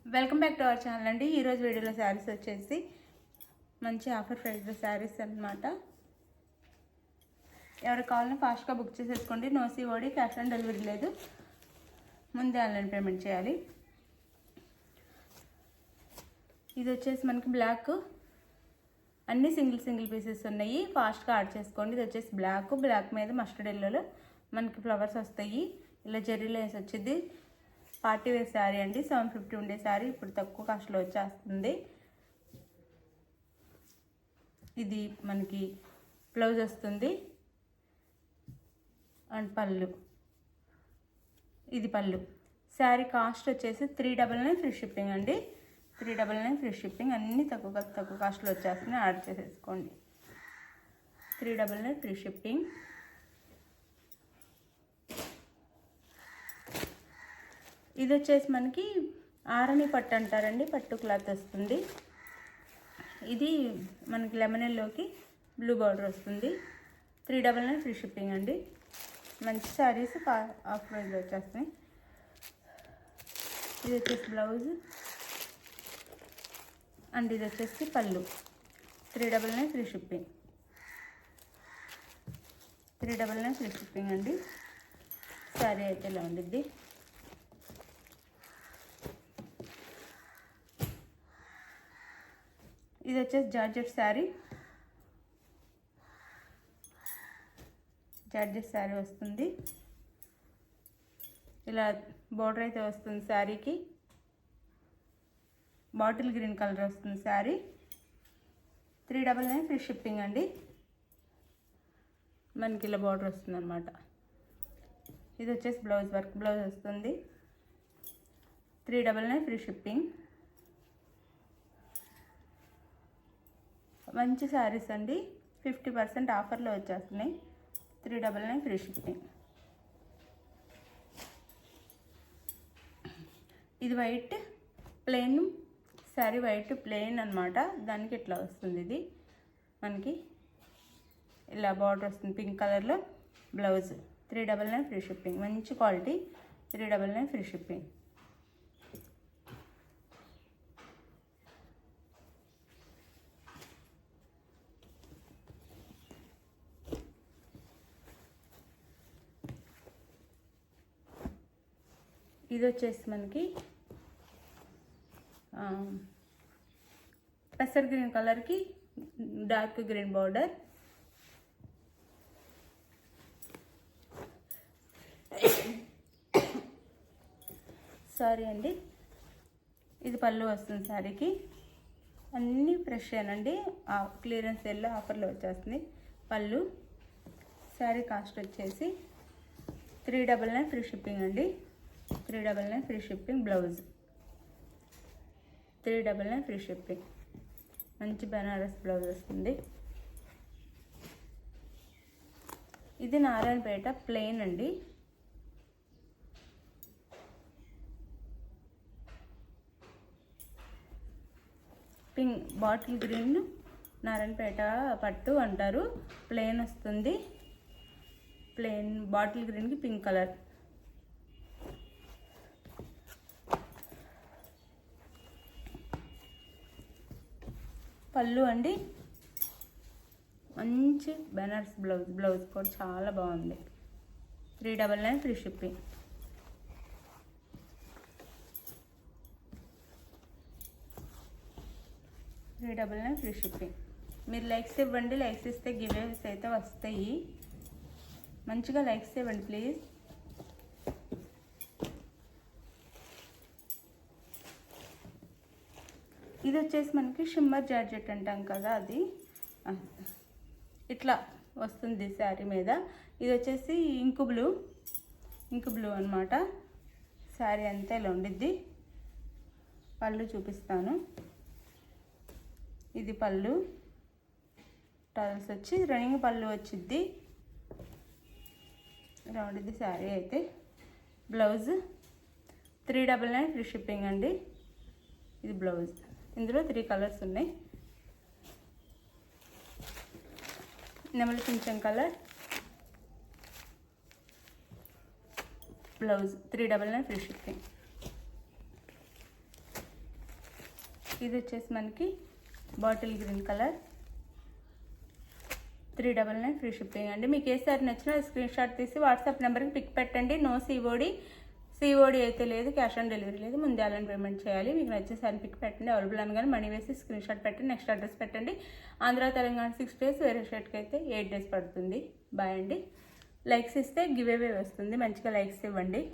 Welcome back to our channel అండి. ఈరోజు వీడియోలో శారీస్ వచ్చేసి మంచి ఆఫర్ ప్రైస్లో శారీస్ అన్నమాట. ఎవరికి కావాలన్నా ఫాస్ట్గా బుక్ చేసేసుకోండి. No COD, cash on delivery లేదు, ముందే ఆన్లైన్ పేమెంట్ చేయాలి. ఇది వచ్చేసి మనకి బ్లాక్, అన్ని సింగిల్ పీసెస్ ఉన్నాయి. ఫాస్ట్గా ఆర్డర్ చేసుకోండి. ఇది వచ్చేసి బ్లాక్ మీద మస్టర్డ్ ఎల్లోలో మనకి ఫ్లవర్స్ వస్తాయి. ఇలా జెర్రీ లేస్ వచ్చింది. పార్టీ వేర్ శారీ అండి. 750 ఉండే శారీ ఇప్పుడు తక్కువ కాస్ట్లో వచ్చేస్తుంది. ఇది మనకి బ్లౌజ్ వస్తుంది అండ్ పళ్ళు. ఇది పళ్ళు. శారీ కాస్ట్ వచ్చేసి 399 ఫ్రీ షిప్పింగ్ అండి. 399 ఫ్రీ షిప్పింగ్. అన్నీ తక్కువ కాస్ట్లో వచ్చేస్తున్నాయి. ఆర్డర్ చేసేసుకోండి. 399 ఫ్రీ షిప్పింగ్. ఇది వచ్చేసి మనకి ఆరణి పట్టు అంటారండి. పట్టు క్లాత్ వస్తుంది. ఇది మనకి లెమన్ ఎల్లోకి బ్లూ బార్డర్ వస్తుంది. 399 ఫ్రీ షిప్పింగ్ అండి. మంచి శారీస్ ఆఫ్ ప్రైస్లో వచ్చేస్తాయి. ఇది వచ్చేసి బ్లౌజ్ అండ్ ఇది వచ్చేసి పళ్ళు. 399 ఫ్రీ షిప్పింగ్. 399 ఫ్రీ షిప్పింగ్ అండి. శారీ అయితే ఇలా ఉండిద్ది. ఇది వచ్చేసి జార్జెట్ శారీ. వస్తుంది. ఇలా బోర్డర్ అయితే వస్తుంది. శారీకి బాటిల్ గ్రీన్ కలర్ వస్తుంది శారీ. 399 ఫ్రీ షిప్పింగ్ అండి. మనకి ఇలా బార్డర్ వస్తుంది అన్నమాట. ఇది వచ్చేసి వర్క్ బ్లౌజ్ వస్తుంది. 399 ఫ్రీ షిప్పింగ్. మంచి శారీస్ అండి. 50% ఆఫర్లో వచ్చేస్తున్నాయి. 399 ఫ్రీ షిప్పింగ్. ఇది white plain sari. White plain అనమాట. దానికి ఇట్లా వస్తుంది. ఇది మనకి ఇలా బార్డర్ వస్తుంది పింక్ కలర్లో. Blouse 399 free shipping. మంచి క్వాలిటీ. 399 free shipping. ఇది వచ్చేసి మనకి పెసర్ గ్రీన్ కలర్కి డార్క్ గ్రీన్ బార్డర్. సారీ అండి. ఇది పళ్ళు వస్తుంది శారీకి. అన్నీ ఫ్రెష్ ఏనండి. క్లియరెన్స్ సేల్లో ఆఫర్లో వచ్చేస్తుంది. పళ్ళు. శారీ కాస్ట్ వచ్చేసి 399 ఫ్రీ షిప్పింగ్ అండి. 399 free shipping. Blouse 399 free shipping. మంచి బనారస్ బ్లౌజ్ వస్తుంది. ఇది నారాయణపేట ప్లెయిన్ అండి. పింక్ బాటిల్ గ్రీన్ నారాయణపేట పట్టు అంటారు. ప్లెయిన్ వస్తుంది. ప్లెయిన్ బాటిల్ గ్రీన్కి పింక్ కలర్. పళ్ళు అండి. మంచి బనారస్ బ్లౌజ్ కూడా చాలా బాగుంది. 399 ఫ్రీ షిప్పింగ్. Free shipping. మీరు లైక్స్ ఇవ్వండి. లైక్స్ ఇస్తే గివేస్ అయితే వస్తాయి. మంచిగా లైక్స్ ఇవ్వండి ప్లీజ్. ఇది వచ్చేసి మనకి షిమ్మర్ జార్జెట్ అంటాం కదా, అది ఇట్లా వస్తుంది శారీ మీద. ఇది వచ్చేసి ఇంకు బ్లూ అనమాట. శారీ అంతా ఇలా ఉండిద్ది. పళ్ళు చూపిస్తాను. ఇది పళ్ళు. టల్స్ వచ్చి రన్నింగ్ పళ్ళు వచ్చిద్ది. ఇలా ఉండిద్ది శారీ అయితే. బ్లౌజ్ 399 ఫ్రీ షిప్పింగ్ అండి. ఇది బ్లౌజ్. ఇందులో 3 కలర్స్ ఉన్నాయి. నెమలి పింఛం కలర్. Blouse 399 free shipping. ఇది వచ్చేసి మనకి bottle green colour, 399 free shipping అండి. మీకు ఏ సారీ నచ్చినా స్క్రీన్ షాట్ తీసి వాట్సాప్ నెంబర్కి పిక్ పెట్టండి. నో సిఓడి అయితే లేదు, క్యాష్ ఆన్ డెలివరీ లేదు, ముందే ఆన్లైన్ పేమెంట్ చేయాలి. మీకు నచ్చే సారీ పిక్ పెట్టండి, అవైలబుల్ అనగానే మనీ వేసి స్క్రీన్ షాట్ పెట్టండి, నెక్స్ట్ అడ్రస్ పెట్టండి. ఆంధ్ర తెలంగాణ 6 days, వేరే స్టేట్కి అయితే 8 days పడుతుంది. బాయ్ అండి. లైక్స్ ఇస్తే గివ్ అవే వస్తుంది, మంచిగా లైక్స్ ఇవ్వండి.